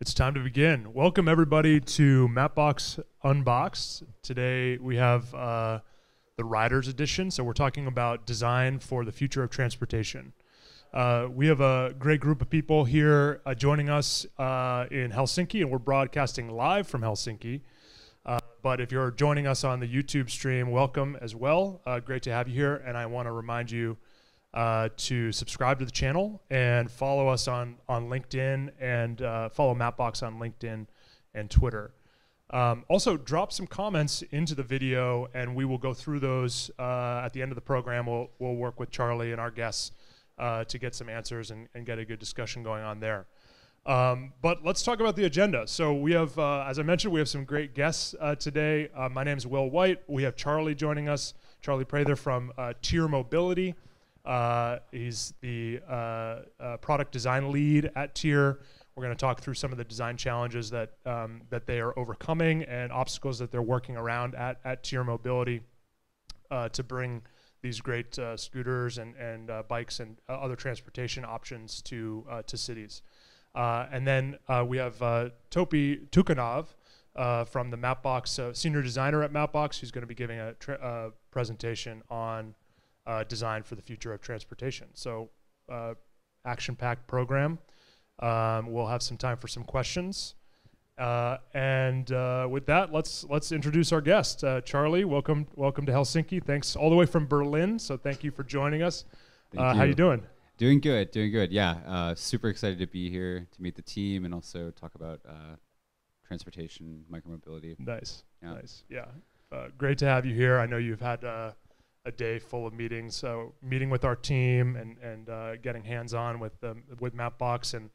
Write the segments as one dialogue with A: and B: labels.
A: It's time to begin. Welcome everybody to Mapbox Unboxed. Today we have the Riders Edition, so we're talking about design for the future of transportation. We have a great group of people here joining us in Helsinki, and we're broadcasting live from Helsinki. But if you're joining us on the YouTube stream, welcome as well. Great to have you here, and I want to remind you to subscribe to the channel and follow us on LinkedIn and follow Mapbox on LinkedIn and Twitter. Also, drop some comments into the video, and we will go through those at the end of the program. We'll work with Charlie and our guests to get some answers and get a good discussion going on there. But let's talk about the agenda. So we have, as I mentioned, we have some great guests today. My name is Will White. We have Charlie joining us, Charlie Prather from Tier Mobility. He's the product design lead at Tier. We're going to talk through some of the design challenges that they are overcoming and obstacles that they're working around at Tier Mobility to bring these great scooters and bikes and other transportation options to cities. And then we have Topi Tjukanov from the Mapbox, senior designer at Mapbox, who's going to be giving a presentation on design for the future of transportation. So action-packed program. We'll have some time for some questions. And with that, let's introduce our guest. Charlie, welcome to Helsinki. Thanks all the way from Berlin, so thank you for joining us. How you doing?
B: Doing good. Yeah, super excited to be here to meet the team and also talk about transportation, micromobility.
A: Nice. Yeah, great to have you here. I know you've had a day full of meetings, so meeting with our team and getting hands-on with Mapbox, and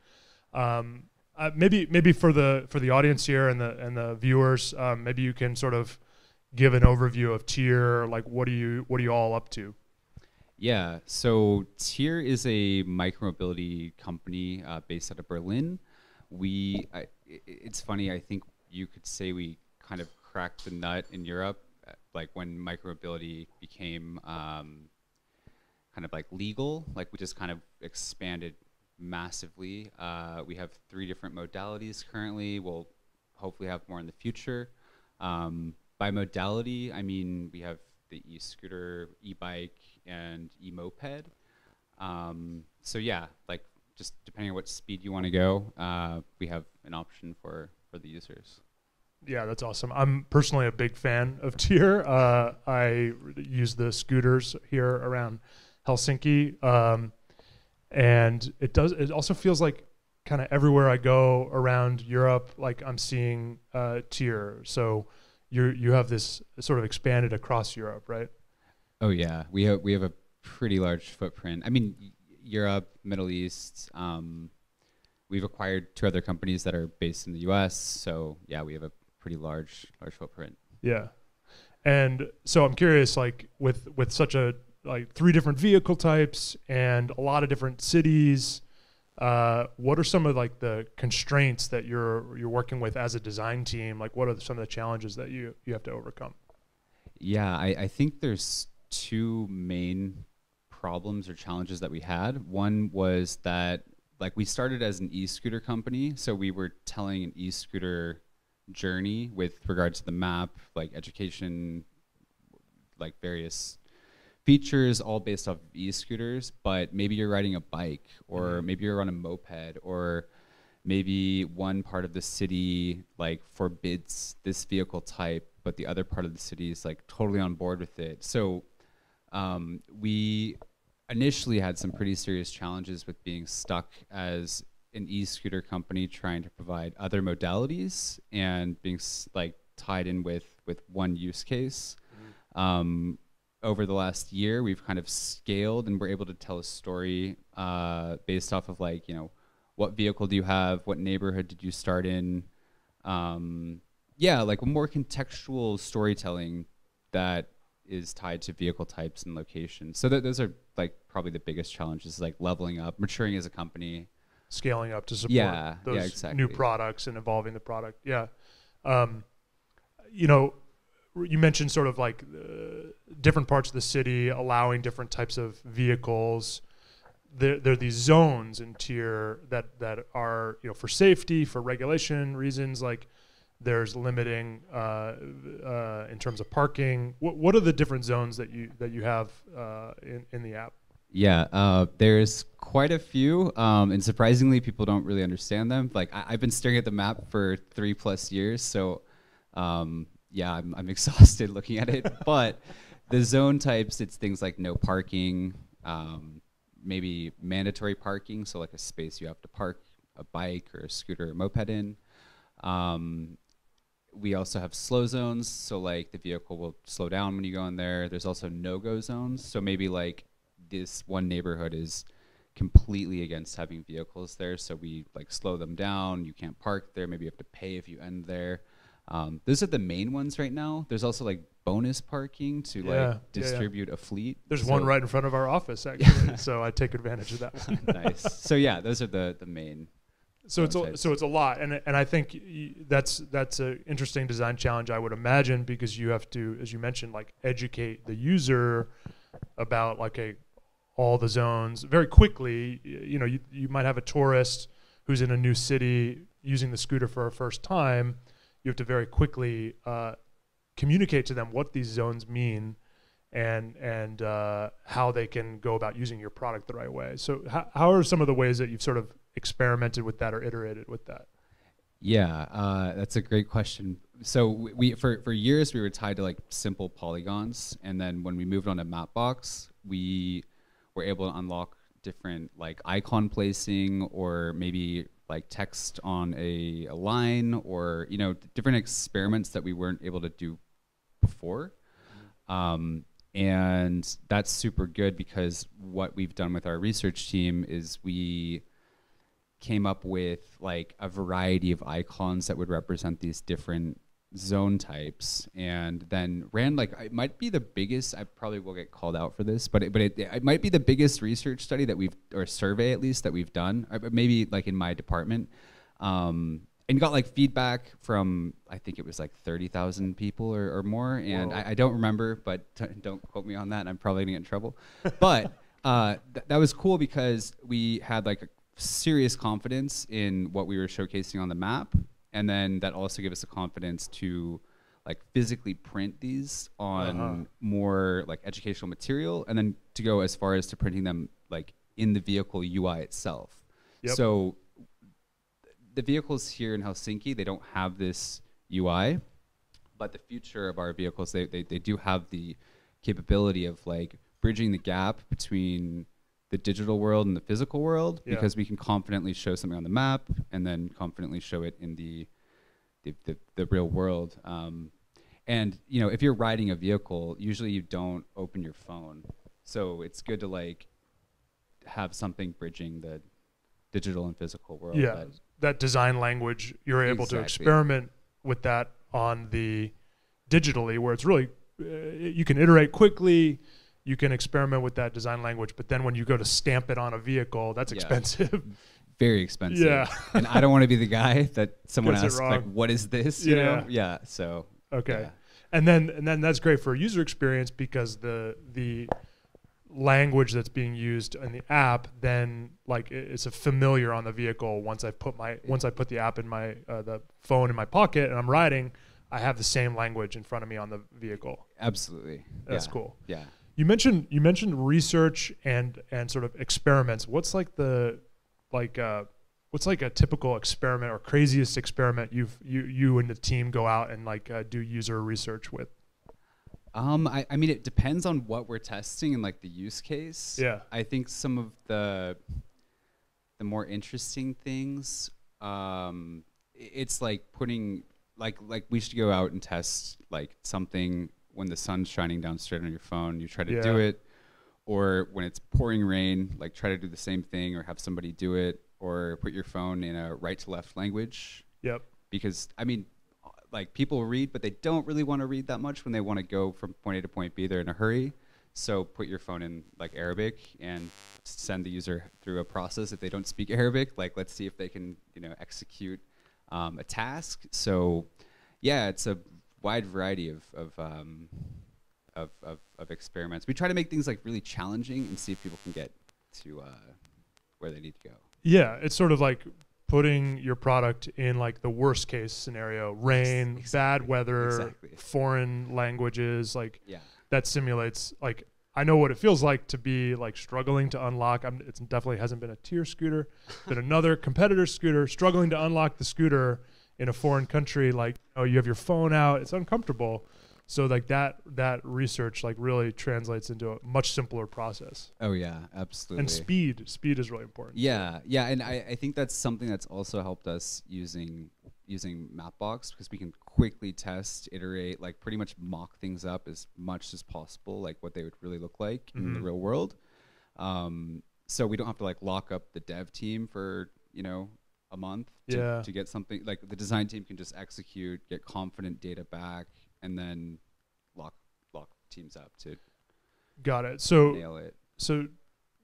A: maybe for the audience here and the viewers, maybe you can sort of give an overview of Tier. Like, what are you all up to?
B: Yeah, so Tier is a micromobility company based out of Berlin. It's funny, I think you could say we kind of cracked the nut in Europe, like when micromobility became kind of like legal. Like, we just kind of expanded massively. We have 3 different modalities currently. We'll hopefully have more in the future. By modality, I mean we have the e-scooter, e-bike, and e-moped. So yeah, like just depending on what speed you want to go, we have an option for the users.
A: Yeah, that's awesome. I'm personally a big fan of Tier. I use the scooters here around Helsinki, and it also feels like kind of everywhere I go around Europe, like I'm seeing Tier. So you have this sort of expanded across Europe, right?
B: Oh yeah, we have a pretty large footprint. I mean, Europe, Middle East. We've acquired 2 other companies that are based in the U.S. So yeah, we have a pretty large footprint.
A: Yeah, and so I'm curious, like with such a 3 different vehicle types and a lot of different cities, what are some of like the constraints that you're working with as a design team? Like, what are some of the challenges that you have to overcome?
B: Yeah, I think there's 2 main problems or challenges that we had. One was that, like, we started as an e-scooter company, so we were telling an e-scooter journey with regards to the map, like education, like various features, all based off of e-scooters. But maybe you're riding a bike, or maybe you're on a moped, or maybe one part of the city like forbids this vehicle type, but the other part of the city is like totally on board with it. So we initially had some pretty serious challenges with being stuck as an e-scooter company trying to provide other modalities and being like tied in with one use case. Over the last year, we've kind of scaled and we're able to tell a story based off of, like, you know, what vehicle do you have? What neighborhood did you start in? Yeah, like more contextual storytelling that is tied to vehicle types and locations. So those are like probably the biggest challenges, like leveling up, maturing as a company.
A: Scaling up to support those
B: exactly.
A: new products and evolving the product. Yeah. You know, you mentioned sort of like different parts of the city allowing different types of vehicles. there are these zones in tier that are, you know, for safety, for regulation reasons, like there's limiting in terms of parking. What are the different zones that you have in the app?
B: Yeah, there's quite a few, and surprisingly, people don't really understand them. Like I've been staring at the map for 3+ years, so yeah, I'm exhausted looking at it. But the zone types, it's things like no parking, maybe mandatory parking, so like a space you have to park a bike or a scooter or moped in. We also have slow zones, so like the vehicle will slow down when you go in there. There's also no-go zones, so maybe like this one neighborhood is completely against having vehicles there, so we like slow them down. You can't park there. Maybe you have to pay if you end there. Those are the main ones right now. There's also like bonus parking to like distribute a fleet.
A: There's one right in front of our office actually, so I take advantage of that one.
B: Nice. So yeah, those are the main.
A: So it's a lot, and I think that's an interesting design challenge, I would imagine, because you have to, as you mentioned, like educate the user about like all the zones very quickly. You know, you might have a tourist who's in a new city using the scooter for a first time. You have to very quickly communicate to them what these zones mean and how they can go about using your product the right way. So how are some of the ways that you've sort of experimented with that or iterated with that?
B: Yeah, that's a great question. So we for years we were tied to like simple polygons, and then when we moved on to Mapbox, we were able to unlock different like icon placing, or maybe like text on a line, or you know, different experiments that we weren't able to do before. And that's super good, because what we've done with our research team is we came up with like a variety of icons that would represent these different zone types, and then ran like, it might be the biggest, I probably will get called out for this, but it might be the biggest research study that we've, or survey at least, that we've done, maybe like in my department, and got like feedback from, I think it was like 30,000 people or more, and I don't remember, but don't quote me on that, I'm probably gonna get in trouble. But that was cool, because we had like a serious confidence in what we were showcasing on the map, and then that also gave us the confidence to like physically print these on more like educational material, and then to go as far as to printing them like in the vehicle UI itself. Yep. So the vehicles here in Helsinki, they don't have this UI, but the future of our vehicles, they do have the capability of like bridging the gap between the digital world and the physical world, because we can confidently show something on the map and then confidently show it in the real world. And you know, if you're riding a vehicle, usually you don't open your phone, so it's good to like have something bridging the digital and physical world.
A: Yeah, that design language, you're able to experiment with that on the digitally, where it's really you can iterate quickly. You can experiment with that design language, but then when you go to stamp it on a vehicle, that's expensive.
B: Very expensive.
A: Yeah.
B: And I don't want to be the guy that someone asks, like, what is this? You know? Yeah. So.
A: Okay. Yeah. And then that's great for user experience, because the language that's being used in the app, then like it's a familiar on the vehicle. Once I put the app in my the phone in my pocket and I'm riding, I have the same language in front of me on the vehicle.
B: Absolutely.
A: That's cool.
B: Yeah.
A: You mentioned research and sort of experiments. What's like what's like a typical experiment or craziest experiment you and the team go out and like do user research with?
B: I mean, it depends on what we're testing and like the use case.
A: Yeah.
B: I think some of the more interesting things, it's like putting like we should go out and test like something when the sun's shining down straight on your phone. You try to do it, or when it's pouring rain, like try to do the same thing, or have somebody do it, or put your phone in a right to left language. Yep. Because I mean, like people read, but they don't really want to read that much when they want to go from point A to point B. They're in a hurry. So put your phone in like Arabic and send the user through a process. If they don't speak Arabic, like let's see if they can, you know, execute a task. So yeah, it's a wide variety of experiments. We try to make things like really challenging and see if people can get to where they need to go.
A: Yeah, it's sort of like putting your product in like the worst case scenario, rain,
B: Exactly.
A: bad weather,
B: Exactly.
A: foreign languages, like
B: Yeah.
A: that simulates like I know what it feels like to be like struggling to unlock. It definitely hasn't been a tier scooter, but another competitor scooter struggling to unlock the scooter in a foreign country. Like, oh, you have your phone out. It's uncomfortable. So like that research like really translates into a much simpler process.
B: Oh yeah, absolutely.
A: And speed is really important.
B: Yeah, yeah, and I think that's something that's also helped us using Mapbox, because we can quickly test, iterate, like pretty much mock things up as much as possible, like what they would really look like in the real world. So we don't have to like lock up the dev team for a month to get something. Like the design team can just execute, get confident data back, and then lock teams up to
A: got it. So
B: nail it.
A: So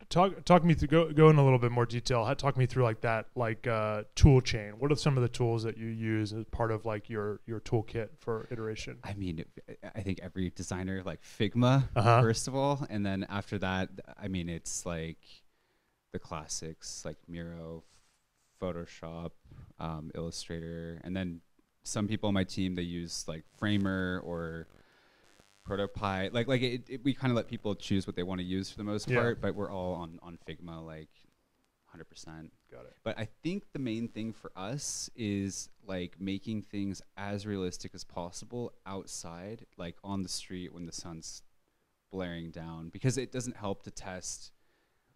A: talk me through, go in a little bit more detail. Talk me through like that, like tool chain. What are some of the tools that you use as part of like your toolkit for iteration?
B: I mean, I think every designer, like Figma, first of all, and then after that, I mean, it's like the classics like Miro, Photoshop, Illustrator, and then some people on my team, they use like Framer or Prototype. We kind of let people choose what they want to use for the most part, but we're all on Figma, like 100%.
A: Got it.
B: But I think the main thing for us is like making things as realistic as possible outside, like on the street when the sun's blaring down, because it doesn't help to test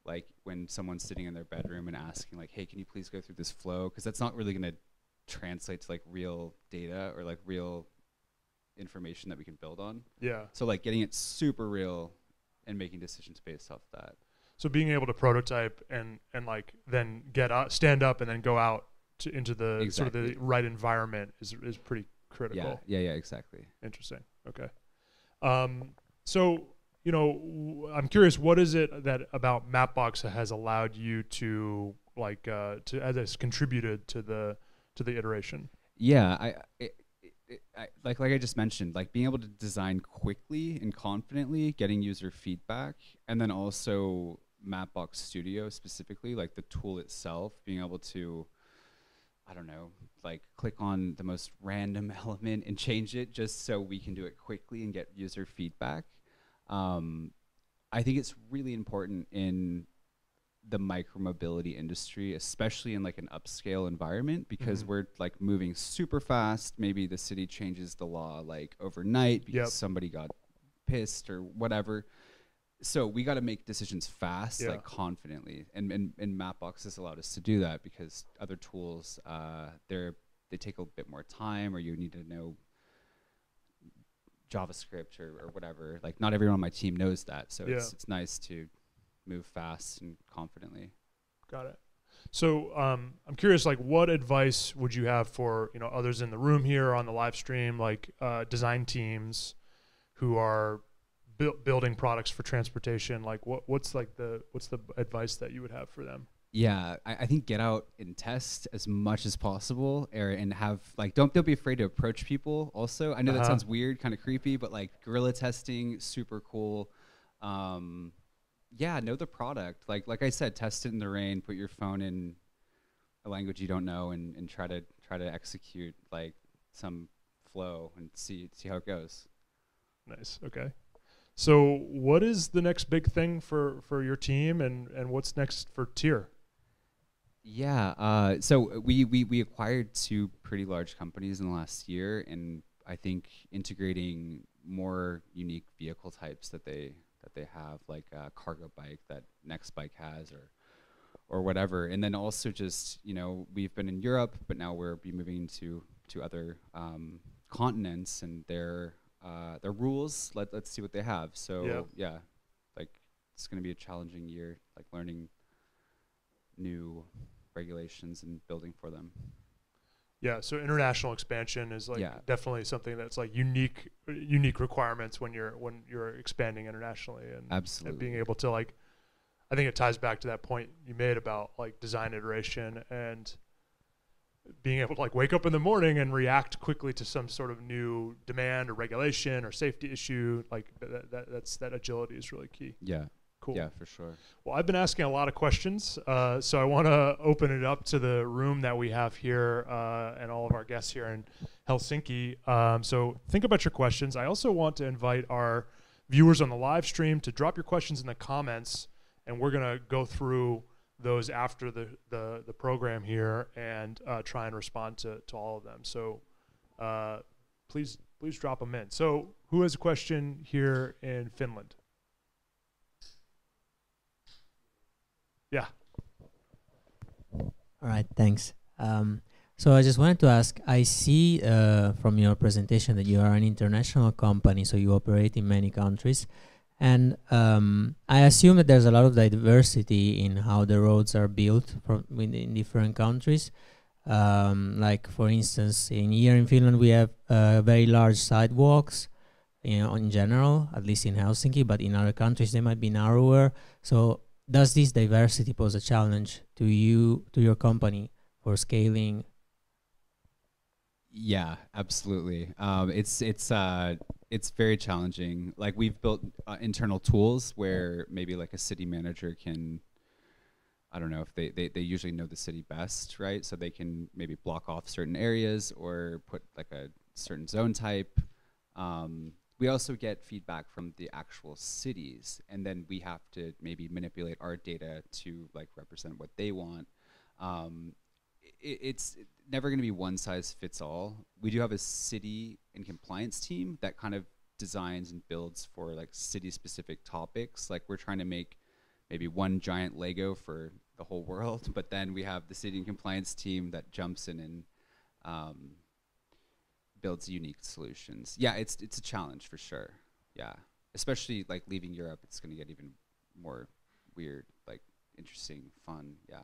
B: like when someone's sitting in their bedroom and asking like, hey, can you please go through this flow? Because that's not really going to translate to like real data or like real information that we can build on.
A: Yeah.
B: So like getting it super real and making decisions based off that.
A: So being able to prototype and like then stand up and then go out into the sort of the right environment is pretty critical.
B: Yeah, exactly.
A: Interesting. Okay. So I'm curious, what is it that about Mapbox that has allowed you to like has contributed to the iteration?
B: Yeah, like I just mentioned, like being able to design quickly and confidently, getting user feedback, and then also Mapbox Studio specifically, like the tool itself, being able to, I don't know, like click on the most random element and change it just so we can do it quickly and get user feedback. I think it's really important in the micromobility industry, especially in like an upscale environment, because we're like moving super fast. Maybe the city changes the law like overnight because somebody got pissed or whatever. So we got to make decisions fast, like confidently. And Mapbox has allowed us to do that, because other tools, they take a bit more time, or you need to know JavaScript or whatever. Like not everyone on my team knows that. So it's nice to move fast and confidently.
A: Got it. So I'm curious, like what advice would you have for others in the room here or on the live stream, like design teams who are building products for transportation? Like what's the advice that you would have for them?
B: Yeah, I think get out and test as much as possible, and have like don't be afraid to approach people. Also, I know that sounds weird, kind of creepy, but like guerrilla testing, super cool. Yeah, know the product. Like I said, test it in the rain. Put your phone in a language you don't know, and try to execute like some flow and see how it goes.
A: Nice. Okay. So what is the next big thing for your team, and what's next for Tier?
B: Yeah. So we acquired 2 pretty large companies in the last year, and I think integrating more unique vehicle types that they have, like a cargo bike that Next Bike has, or whatever. And then also just we've been in Europe, but now we'll be moving to other continents, and their rules. Let's see what they have. So yeah, like it's going to be a challenging year, like learning new regulations and building for them.
A: Yeah, so international expansion is like definitely something that's like unique requirements when you're expanding internationally, and
B: absolutely,
A: and being able to like, I think it ties back to that point you made about like design iteration and being able to like wake up in the morning and react quickly to some sort of new demand or regulation or safety issue. Like that agility is really key.
B: Yeah.
A: Cool. cool.
B: Yeah, for sure.
A: Well, I've been asking a lot of questions, so I want to open it up to the room that we have here and all of our guests here in Helsinki. So think about your questions. I also want to invite our viewers on the live stream to drop your questions in the comments, and we're going to go through those after the program here and try and respond to all of them. So please drop them in. So who has a question here in Finland? Yeah.
C: All right, thanks. So I just wanted to ask, I see from your presentation that you are an international company, so you operate in many countries. And I assume that there's a lot of diversity in how the roads are built in different countries. Like, for instance, here in Finland, we have very large sidewalks, in general, at least in Helsinki, but in other countries, they might be narrower. So does this diversity pose a challenge to you, to your company, for scaling?
B: Yeah, absolutely. It's very challenging. Like, we've built internal tools where maybe like a city manager can, I don't know, if they usually know the city best, right? So they can maybe block off certain areas or put like a certain zone type. We also get feedback from the actual cities, and then we have to maybe manipulate our data to like represent what they want. It's never going to be one size fits all. We do have a city and compliance team that kind of designs and builds for like city specific topics. Like, we're trying to make maybe one giant Lego for the whole world, but then we have the city and compliance team that jumps in and builds unique solutions. Yeah, it's a challenge for sure. Yeah, especially like leaving Europe, it's going to get even more weird, like interesting, fun. Yeah.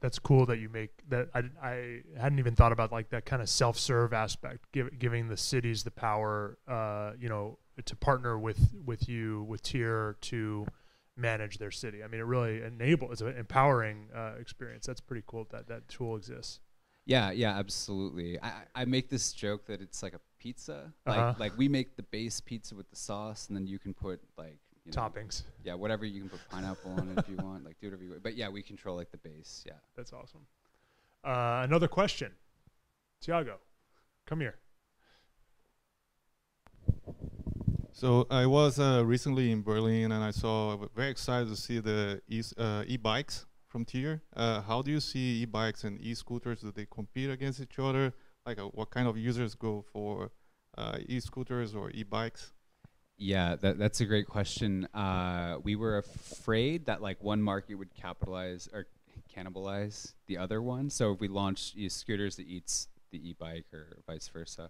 A: That's cool that you make that. I hadn't even thought about like that kind of self-serve aspect, giving the cities the power, to partner with you, with Tier, to manage their city. I mean, it really it's an empowering experience. That's pretty cool that tool exists.
B: Yeah, absolutely. I make this joke that it's like a pizza. Like we make the base pizza with the sauce, and then you can put like
A: toppings.
B: Yeah, whatever, you can put pineapple on it if you want. Like, do whatever you want. But yeah, we control like the base. Yeah,
A: that's awesome. Another question, Tiago, come here.
D: So I was recently in Berlin, and I was very excited to see the e-bikes from Tier. How do you see e-bikes and e-scooters? Do they compete against each other? Like, what kind of users go for e-scooters or e-bikes?
B: Yeah, that's a great question. We were afraid that like one market would capitalize or cannibalize the other one. So if we launched e-scooters that eats the e-bike or vice versa.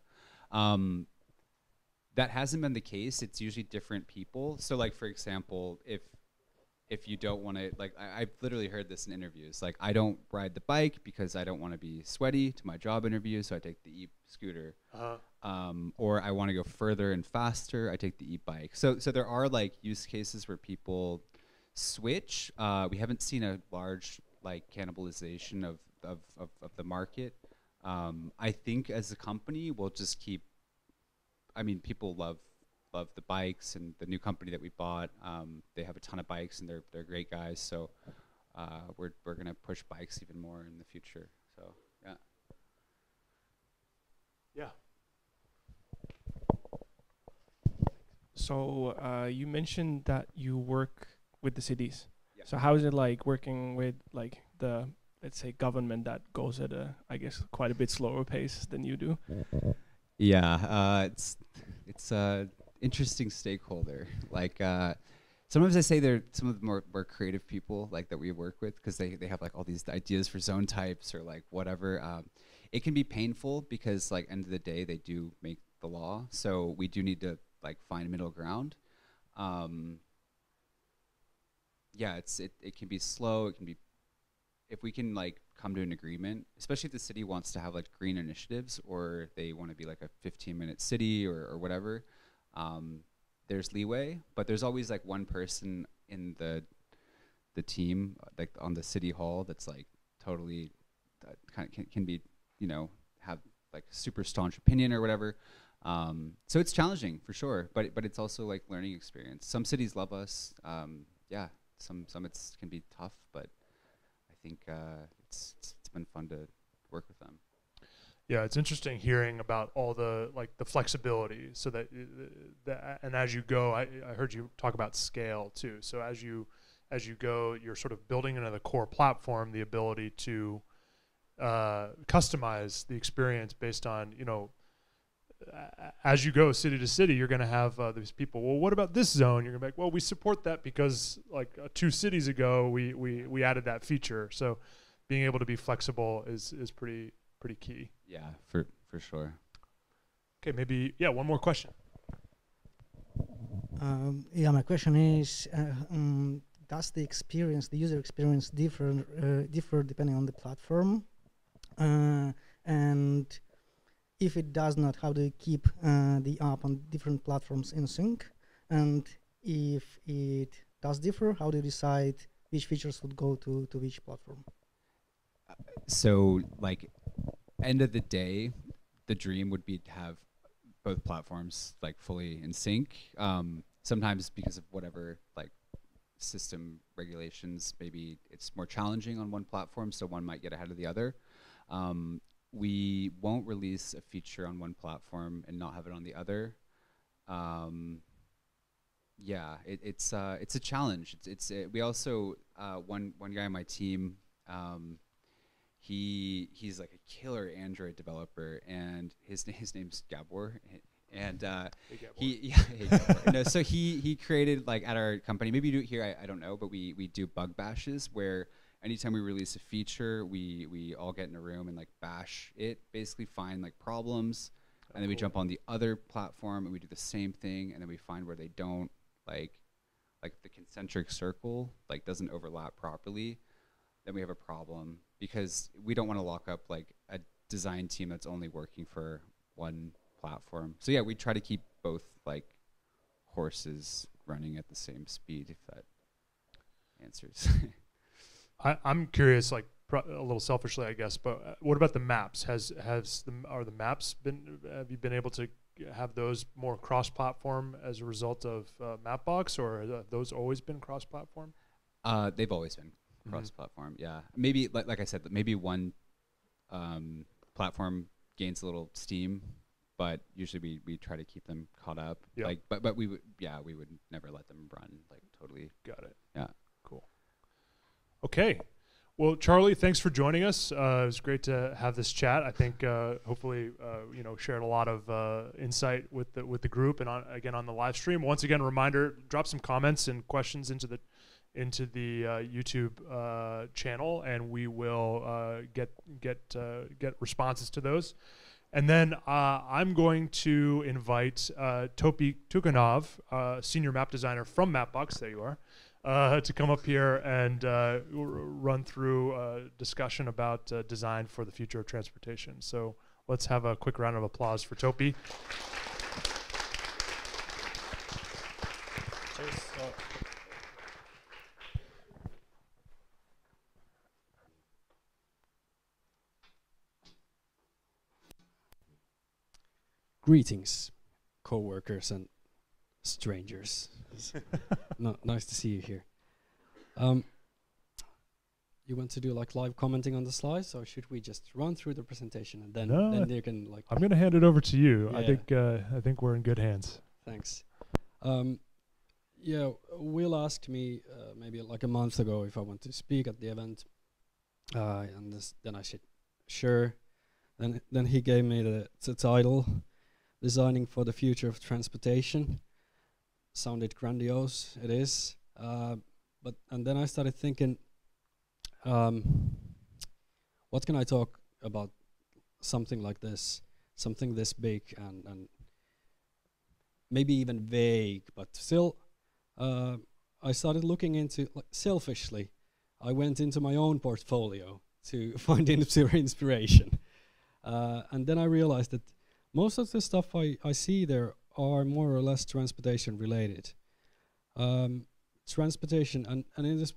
B: That hasn't been the case. It's usually different people. So like, for example, if you don't want to, like, I've literally heard this in interviews. Like, I don't ride the bike because I don't want to be sweaty to my job interview, so I take the e-scooter. Or I want to go further and faster, I take the e-bike. So there are like use cases where people switch. We haven't seen a large like cannibalization of the market. I think as a company, we'll just keep. I mean, people love the bikes, and the new company that we bought, they have a ton of bikes, and they're great guys. So we're gonna push bikes even more in the future. So yeah.
A: Yeah.
E: So you mentioned that you work with the cities.
B: Yeah.
E: So how is it like working with like the, let's say, government that goes at a, I guess, quite a bit slower pace than you do?
B: Yeah, it's a interesting stakeholder. Like sometimes I say they're some of the more creative people like that we work with, because they have like all these ideas for zone types or like whatever. It can be painful because like end of the day they do make the law, so we do need to like find middle ground. Yeah, it can be slow. It can be, if we can like come to an agreement, especially if the city wants to have like green initiatives, or they want to be like a 15-minute city or whatever, there's leeway. But there's always like one person in the team, like on the city hall, that's like totally kind of can be, have like super staunch opinion or whatever. So it's challenging for sure, but it's also like learning experience. Some cities love us. Yeah, some it can be tough, but I think it's been fun to work with them.
A: Yeah, it's interesting hearing about all the the flexibility, so that and as you go, I heard you talk about scale too. So as you go, you're sort of building into the core platform the ability to customize the experience based on, as you go city to city, you're going to have these people. Well, what about this zone? You're going to be like, well, we support that because 2 cities ago we added that feature. So being able to be flexible is pretty key.
B: Yeah, for sure.
A: Okay, maybe one more question.
F: My question is, does the user experience differ depending on the platform? And if it does not, how do you keep the app on different platforms in sync? And if it does differ, how do you decide which features would go to which platform?
B: So, end of the day, the dream would be to have both platforms fully in sync. Sometimes because of whatever system regulations, maybe it's more challenging on one platform, so one might get ahead of the other. We won't release a feature on one platform and not have it on the other. Yeah, it's a challenge. We also one guy on my team. He's like a killer Android developer, and his name's Gabor, and so he created at our company. Maybe you do it here. I don't know, but we do bug bashes where anytime we release a feature, we all get in a room and bash it, basically find problems, and then we jump on the other platform and we do the same thing, and then we find where they don't the concentric circle doesn't overlap properly. Then we have a problem because we don't want to lock up a design team that's only working for one platform. So yeah, we try to keep both horses running at the same speed, if that answers.
A: I'm curious, a little selfishly, I guess, but what about the maps? Have you been able to have those more cross-platform as a result of Mapbox, or have those always been cross-platform?
B: They've always been cross-platform. Yeah, maybe like I said, maybe one platform gains a little steam, but usually we try to keep them caught up.
A: Yeah.
B: But we would never let them run totally.
A: Got it.
B: Yeah.
A: Cool. Okay. Well, Charlie, thanks for joining us. It was great to have this chat. I think hopefully shared a lot of insight with the group and on the live stream. Once again, reminder: drop some comments and questions into the YouTube channel, and we will get responses to those. And then I'm going to invite Topi Tjukanov, senior map designer from Mapbox. There you are. To come up here and run through a discussion about design for the future of transportation. So let's have a quick round of applause for Topi.
G: Greetings, co-workers and strangers. Nice to see you here. You want to do live commenting on the slides, or should we just run through the pretation and then you can
A: I'm going to hand it over to you.
G: Yeah.
A: I think we're in good hands.
G: Thanks. Will asked me maybe a month ago if I want to speak at the event, then I said sure. Then he gave me the title, Designing for the Future of Transportation. Sounded grandiose, it is. And then I started thinking, what can I talk about something like this, something this big and maybe even vague, but still, I started looking into, selfishly, I went into my own portfolio to find inspiration. And then I realized that most of the stuff I see there are more or less transportation related. Transportation, and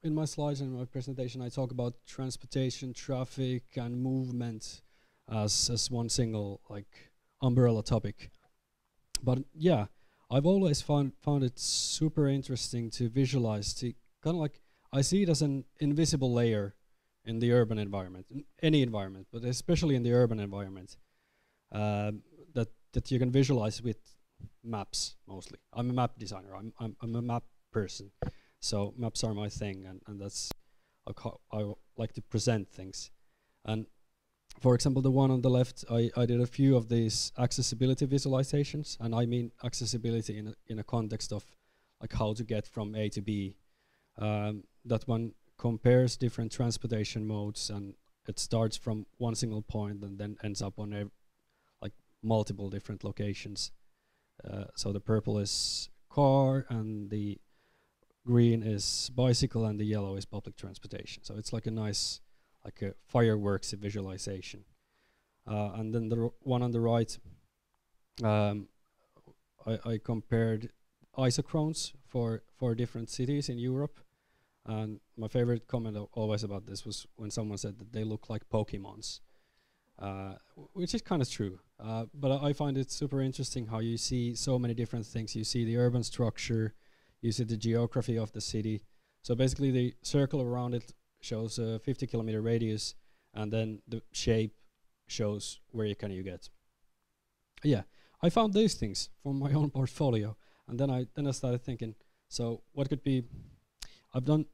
G: in my slides and my presentation, I talk about transportation, traffic, and movement as one single umbrella topic. But yeah, I've always found it super interesting to visualize, to kind of like, I see it as an invisible layer in the urban environment, in any environment, but especially in the urban environment, that you can visualize with maps mostly. I'm a map designer. I'm a map person, so maps are my thing, and that's how I like to present things. And for example, the one on the left, I did a few of these accessibility visualizations, and I mean accessibility in a context of like how to get from A to B. That one compares different transportation modes, and it starts from one single point and then ends up on like multiple different locations. So the purple is car, and the green is bicycle, and the yellow is public transportation. So it's like a nice, like a fireworks visualization. And then the one on the right, I compared isochrones for different cities in Europe. And my favorite comment always about this was when someone said that they look like Pokemons, which is kind of true. But I find it super interesting how you see so many different things. You see the urban structure, you see the geography of the city. So basically the circle around it shows a 50-kilometer radius, and then the shape shows where you get. Yeah, I found these things from my own portfolio, and then I started thinking, so what could be, I've done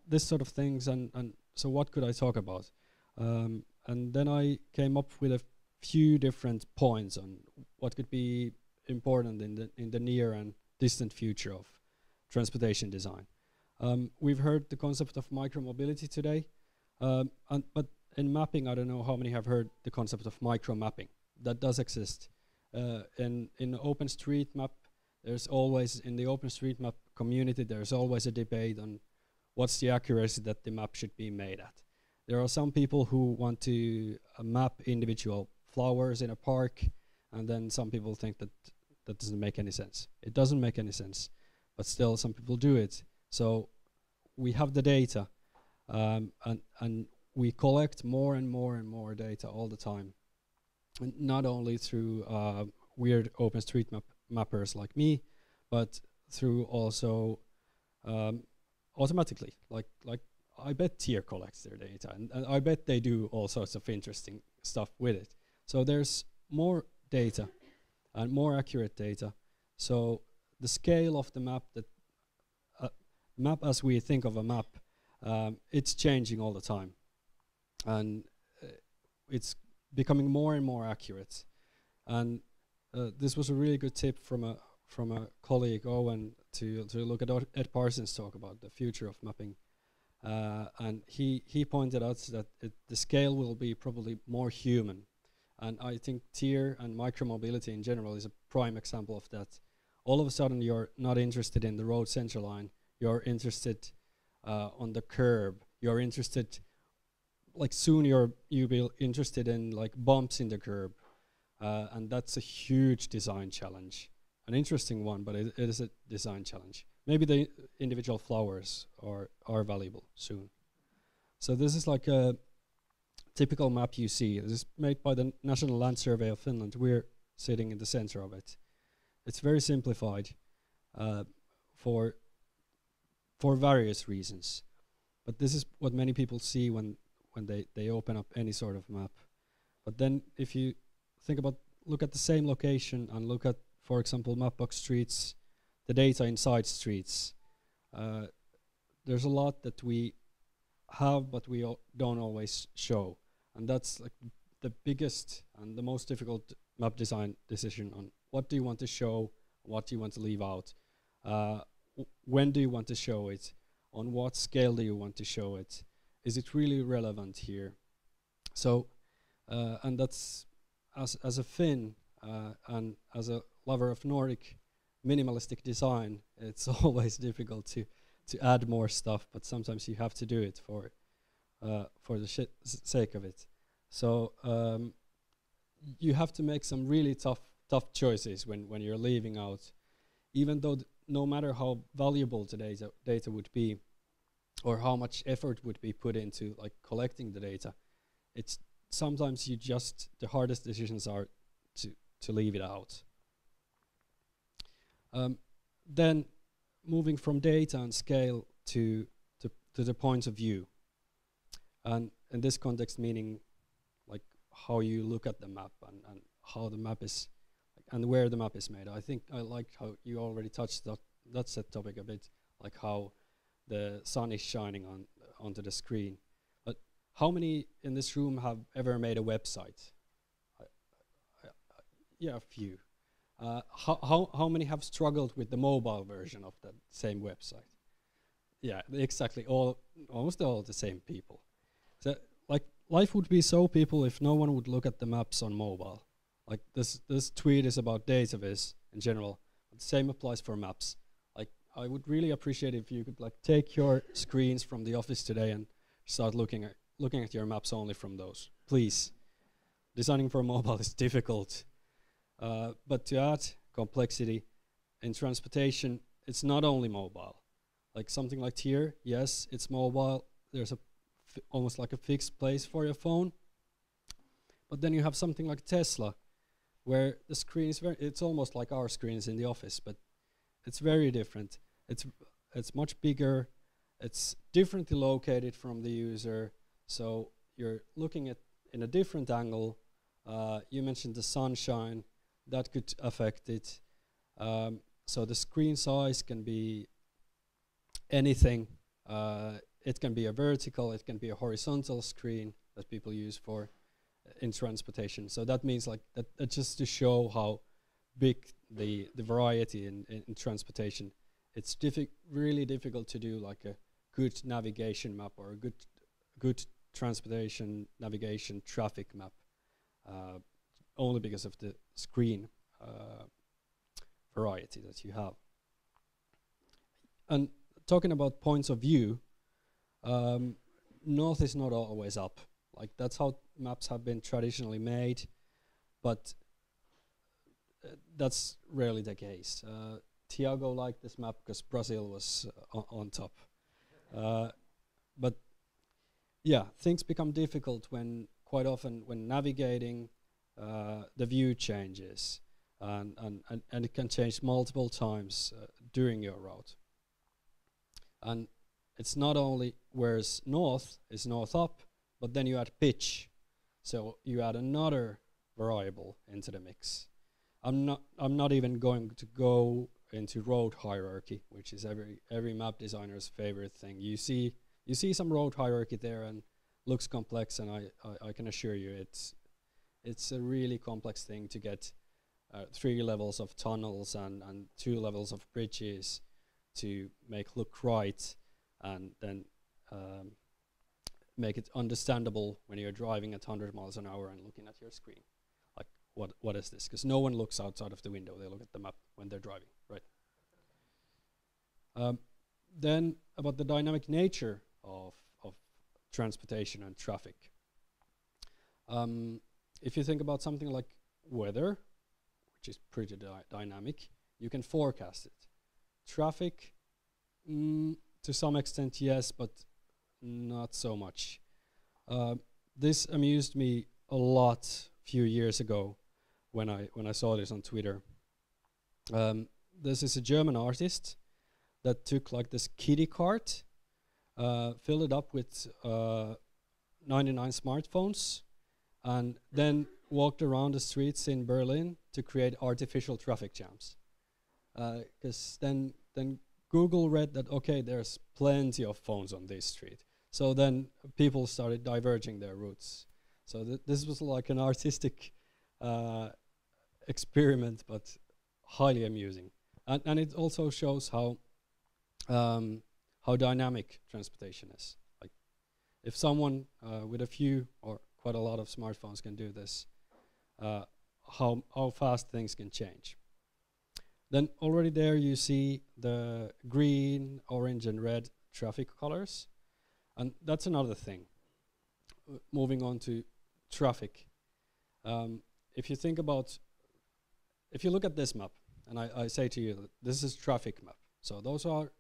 G: this sort of things, and so what could I talk about? And then I came up with a few different points on what could be important in the near and distant future of transportation design. We've heard the concept of micromobility today, but in mapping, I don't know how many have heard the concept of micro-mapping. That does exist. In OpenStreetMap, there's always, in the OpenStreetMap community, there's always a debate on what's the accuracy that the map should be made at. There are some people who want to map individual flowers in a park, and then some people think that that doesn't make any sense. It doesn't make any sense, but still some people do it. So we have the data, and we collect more and more and more data all the time, and not only through weird OpenStreetMap mappers like me, but through also automatically. Like I bet Tier collects their data, and I bet they do all sorts of interesting stuff with it. So there's more data and more accurate data. So the scale of the map, that map as we think of a map, it's changing all the time, and it's becoming more and more accurate. And this was a really good tip from a colleague, Owen, to look at Ed Parsons' talk about the future of mapping. And he pointed out that the scale will be probably more human. And I think tier and micromobility in general is a prime example of that. All of a sudden, you're not interested in the road center line. You're interested on the curb. You're interested, like soon you'll be interested in like bumps in the curb. And that's a huge design challenge. An interesting one, but it is a design challenge. Maybe the individual flowers are valuable soon. So this is like a typical map you see. This is made by the National Land Survey of Finland. We're sitting in the center of it. It's very simplified for various reasons. But this is what many people see when they open up any sort of map. But then if you look at the same location and look at, for example, Mapbox streets, the data inside streets, there's a lot that we have but we don't always show. And that's like the biggest and the most difficult map design decision on what do you want to show, what do you want to leave out, when do you want to show it, on what scale do you want to show it, is it really relevant here? So, and that's, as a Finn and as a lover of Nordic minimalistic design, it's always difficult to add more stuff, but sometimes you have to do it for the sake of it. So you have to make some really tough choices when you're leaving out, even though no matter how valuable the data would be, or how much effort would be put into like collecting the data, it's sometimes the hardest decisions are to leave it out. Then moving from data and scale to the point of view, and in this context meaning like how you look at the map and how the map is and where the map is made. I think I like how you already touched that's that topic a bit, like how the sun is shining onto the screen. But how many in this room have ever made a website? Yeah, a few. How many have struggled with the mobile version of that same website? Yeah, exactly. Almost all the same people. So, like, life would be so people if no one would look at the maps on mobile. Like this tweet is about database in general. But the same applies for maps. Like, I would really appreciate if you could like take your screens from the office today and start looking at your maps only from those. Please. Designing for mobile is difficult. But to add complexity in transportation, it's not only mobile. Like something like here, yes, it's mobile. There's almost like a fixed place for your phone. But then you have something like Tesla, where the screen is it's almost like our screens in the office, but it's very different. It's much bigger. It's differently located from the user. So you're looking at in a different angle. You mentioned the sunshine. That could affect it. So the screen size can be anything. It can be a vertical, it can be a horizontal screen that people use for in transportation. So that means like that just to show how big the variety in transportation. It's really difficult to do like a good navigation map or a good transportation navigation traffic map. Only because of the screen variety that you have. And talking about points of view, north is not always up. Like that's how maps have been traditionally made, but that's rarely the case. Tiago liked this map because Brazil was on top. But yeah, things become difficult when quite often when navigating the view changes and it can change multiple times during your route. And it's not only where's north is north up, but then you add pitch. So you add another variable into the mix. I'm not even going to go into road hierarchy, which is every map designer's favorite thing. You see some road hierarchy there and looks complex, and I can assure you it's a really complex thing to get 3 levels of tunnels and 2 levels of bridges to make look right, and then make it understandable when you're driving at 100 miles an hour and looking at your screen. Like, what is this? Because no one looks outside of the window. They look at the map when they're driving, right? Then about the dynamic nature of transportation and traffic. If you think about something like weather, which is pretty dynamic, you can forecast it. Traffic, to some extent, yes, but not so much. This amused me a lot a few years ago when I saw this on Twitter. This is a German artist that took like this kiddie cart, filled it up with 99 smartphones, and then walked around the streets in Berlin to create artificial traffic jams. Because then Google read that, okay, there's plenty of phones on this street. So then people started diverging their routes. So this was like an artistic experiment, but highly amusing. And it also shows how dynamic transportation is. Like, if someone with a few or quite a lot of smartphones can do this, how fast things can change. Then already there you see the green, orange, and red traffic colors. And that's another thing. Moving on to traffic. If you think about, if you look at this map, and I say to you, that this is traffic map. So those are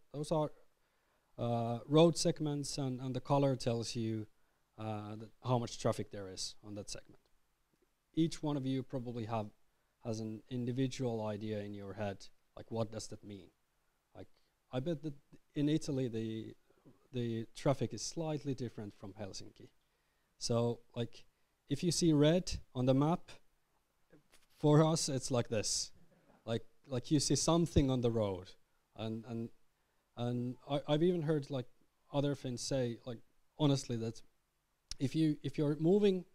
G: road segments, and the color tells you how much traffic there is on that segment. Each one of you probably have has an individual idea in your head, like what does that mean? Like I bet that in Italy the traffic is slightly different from Helsinki. So like if you see red on the map, for us it's like this. Like you see something on the road, and I've even heard like other Finns say, like honestly, that if you're moving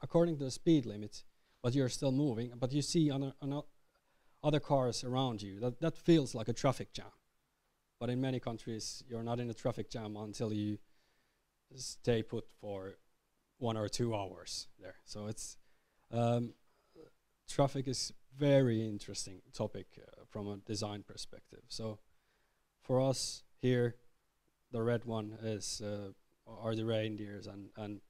G: according to the speed limit, but you're still moving, but you see other cars around you, that feels like a traffic jam. But in many countries, you're not in a traffic jam until you stay put for 1 or 2 hours there. So it's traffic is very interesting topic from a design perspective. So for us here, the red one is are the reindeers, and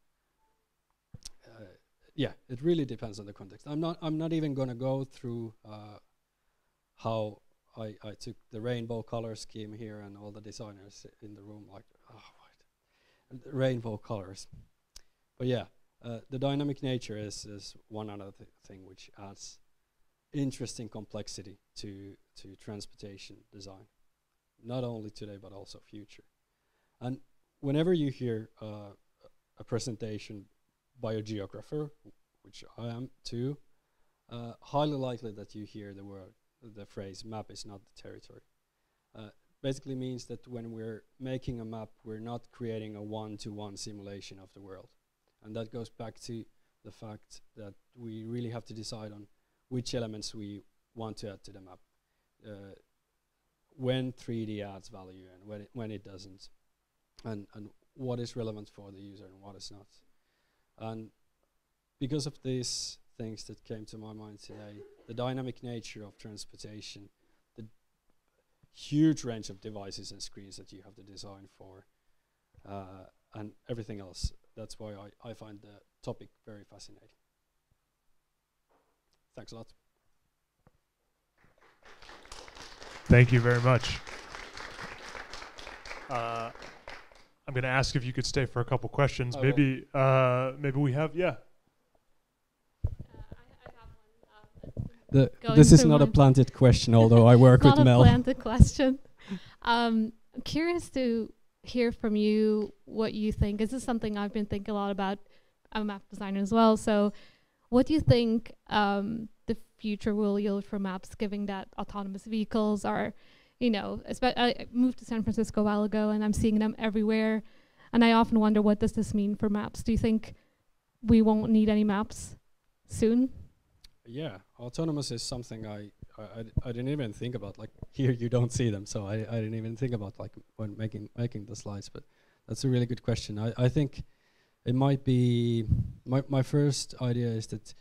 G: yeah, it really depends on the context. I'm not even gonna go through how I took the rainbow color scheme here and all the designers in the room like, oh, what? Rainbow colors. But yeah, the dynamic nature is one other thing which adds interesting complexity to transportation design, not only today but also future. And whenever you hear a presentation by a geographer, which I am too, highly likely that you hear the phrase "map is not the territory." Basically means that when we're making a map, we're not creating a one-to-one simulation of the world. And that goes back to the fact that we really have to decide on which elements we want to add to the map, when 3D adds value and when it doesn't, and what is relevant for the user and what is not. And because of these things that came to my mind today, the dynamic nature of transportation, the huge range of devices and screens that you have to design for, and everything else, that's why I find the topic very fascinating. Thanks a lot.
A: Thank you very much. I'm going to ask if you could stay for a couple questions. Maybe we have, yeah.
G: I have one. This is not a planted question, although I work with Mel.
H: Not a planted question. I'm curious to hear from you what you think. This is something I've been thinking a lot about. I'm a map designer as well. So what do you think the future will yield for maps, given that autonomous vehicles are, I moved to San Francisco a while ago and I'm seeing them everywhere. And I often wonder, what does this mean for maps? Do you think we won't need any maps soon?
G: Yeah, autonomous is something I didn't even think about. Like here you don't see them, so I didn't even think about like when making the slides. But that's a really good question. I think it might be my first idea is that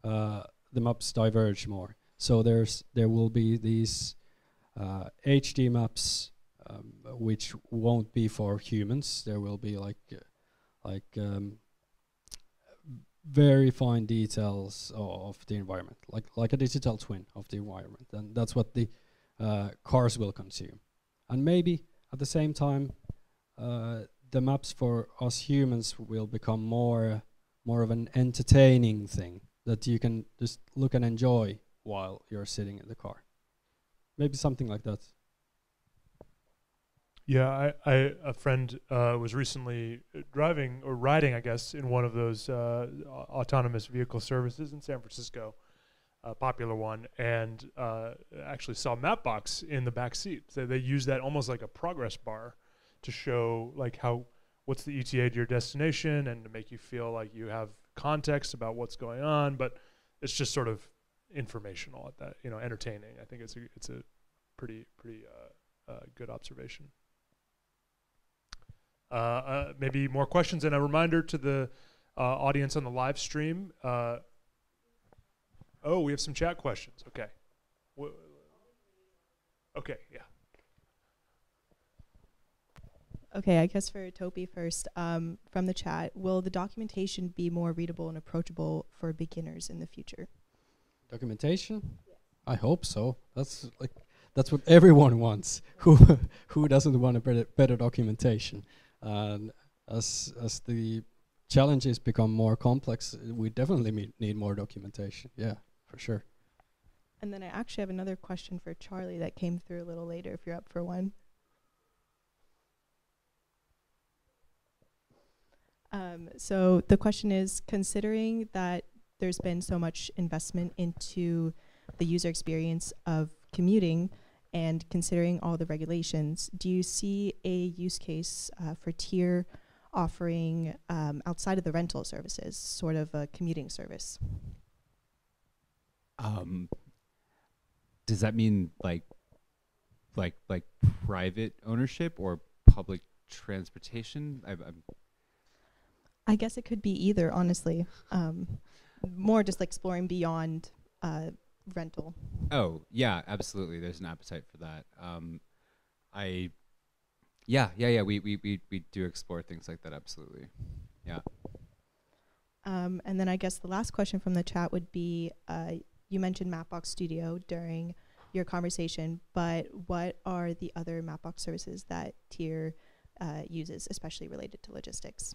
G: the maps diverge more. So there will be these HD maps which won't be for humans. There will be like very fine details of the environment, like a digital twin of the environment, and that's what the cars will consume. And maybe at the same time, the maps for us humans will become more of an entertaining thing that you can just look and enjoy while you're sitting in the car. Maybe something like that.
A: Yeah, a friend was recently driving or riding, I guess, in one of those autonomous vehicle services in San Francisco, a popular one, and actually saw Mapbox in the back seat. So they use that almost like a progress bar to show like what's the ETA to your destination and to make you feel like you have context about what's going on, but it's just sort of informational at that, entertaining. I think it's a pretty good observation. Maybe more questions, and a reminder to the audience on the live stream. We have some chat questions. Okay. Okay, yeah.
I: Okay, I guess for Topi first, from the chat, will the documentation be more readable and approachable for beginners in the future?
G: Documentation? Yeah. I hope so. That's what everyone wants. Who doesn't want a better documentation? And as the challenges become more complex, we definitely need more documentation. Yeah, for sure.
I: And then I actually have another question for Charlie that came through a little later, if you're up for one. So the question is, considering that there's been so much investment into the user experience of commuting, and considering all the regulations, do you see a use case for Tier offering outside of the rental services, sort of a commuting service?
B: Does that mean like private ownership or public transportation?
I: I guess it could be either, honestly. More just like exploring beyond rental.
B: Oh yeah, absolutely. There's an appetite for that. We do explore things like that. Absolutely. Yeah.
I: And then I guess the last question from the chat would be, you mentioned Mapbox Studio during your conversation, but what are the other Mapbox services that Tier uses, especially related to logistics?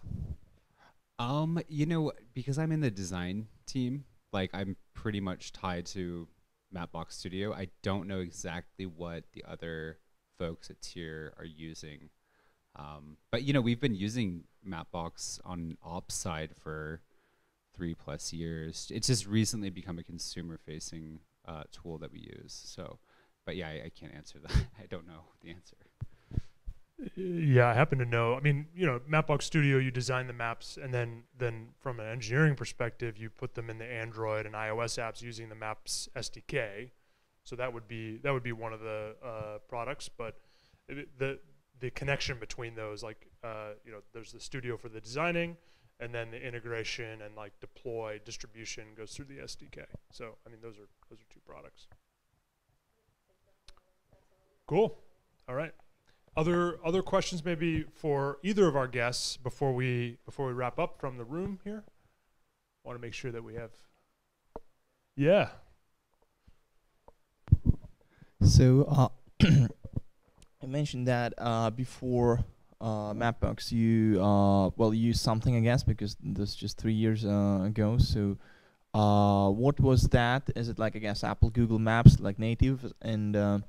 B: Because I'm in the design team, like I'm pretty much tied to Mapbox Studio. I don't know exactly what the other folks at Tier are using. But we've been using Mapbox on ops side for 3+ years. It's just recently become a consumer-facing tool that we use. So, but yeah, I can't answer that. I don't know the answer.
A: Yeah, I happen to know. I mean, Mapbox Studio, you design the maps, and then from an engineering perspective, you put them in the Android and iOS apps using the Maps SDK. So that would be one of the products. But the connection between those, like there's the Studio for the designing, and then the integration and like deploy distribution goes through the SDK. So I mean, those are 2 products. Cool. All right. Other questions maybe for either of our guests before we wrap up from the room here? Want to make sure that we have. Yeah.
J: So you mentioned that before Mapbox you used something, I guess, because this just 3 years ago. So what was that? Is it like, I guess, Apple, Google Maps, like native, and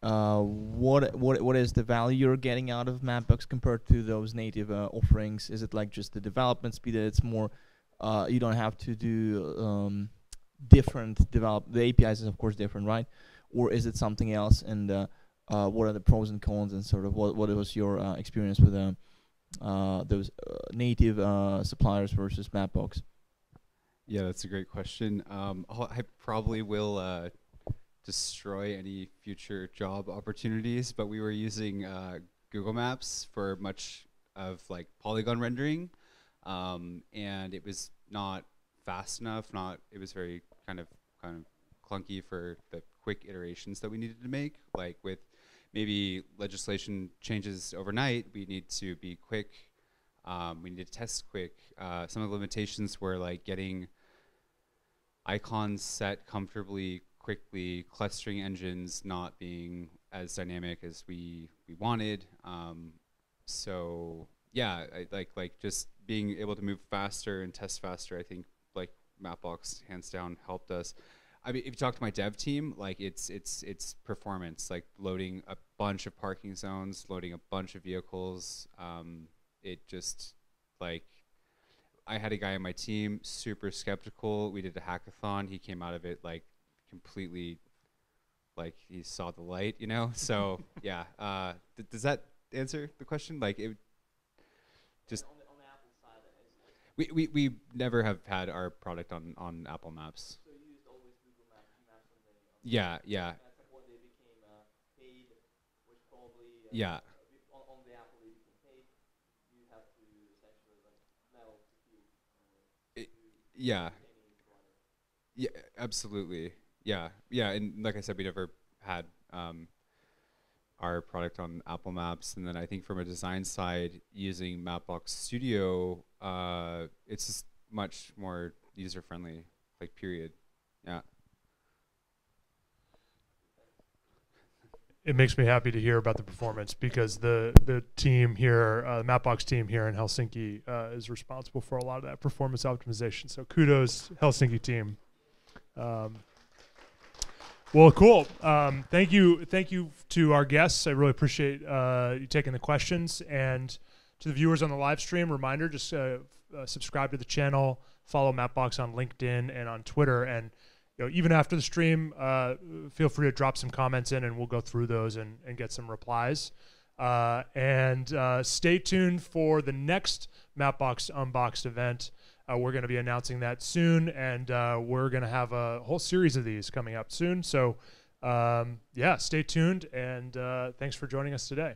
J: what is the value you're getting out of Mapbox compared to those native offerings? Is it like just the development speed that it's more, you don't have to do different the APIs is of course different, right? Or is it something else? And what are the pros and cons, and sort of what was your experience with those native suppliers versus Mapbox?
B: Yeah, that's a great question. I probably will destroy any future job opportunities, but we were using Google Maps for much of like polygon rendering, and it was not fast enough. It was very kind of clunky for the quick iterations that we needed to make. Like with maybe legislation changes overnight, we need to be quick. We need to test quick. Some of the limitations were like getting icons set comfortably quickly, clustering engines not being as dynamic as we wanted. So yeah, like just being able to move faster and test faster. I think like Mapbox hands down helped us. I mean, if you talk to my dev team, like it's performance, like loading a bunch of parking zones, loading a bunch of vehicles. It just like, I had a guy on my team super skeptical. We did a hackathon. He came out of it like completely, like he saw the light, So yeah, does that answer the question? Like it just on the Apple side, we never have had our product on Apple Maps. So you used always Google Maps on the yeah. That's like when they became paid, which probably yeah. On the Apple they became paid. You have to essentially like level to field. Yeah. Yeah, absolutely. Yeah, and like I said, we never had our product on Apple Maps, and then I think from a design side, using Mapbox Studio, it's just much more user-friendly, like period. Yeah.
A: It makes me happy to hear about the performance, because the team here, the Mapbox team here in Helsinki, is responsible for a lot of that performance optimization. So kudos, Helsinki team. Well, cool. Thank you to our guests. I really appreciate you taking the questions. And to the viewers on the live stream, reminder, just subscribe to the channel, follow Mapbox on LinkedIn and on Twitter. And even after the stream, feel free to drop some comments in, and we'll go through those and get some replies. And stay tuned for the next Mapbox Unboxed event. We're going to be announcing that soon, and we're going to have a whole series of these coming up soon. So, yeah, stay tuned, and thanks for joining us today.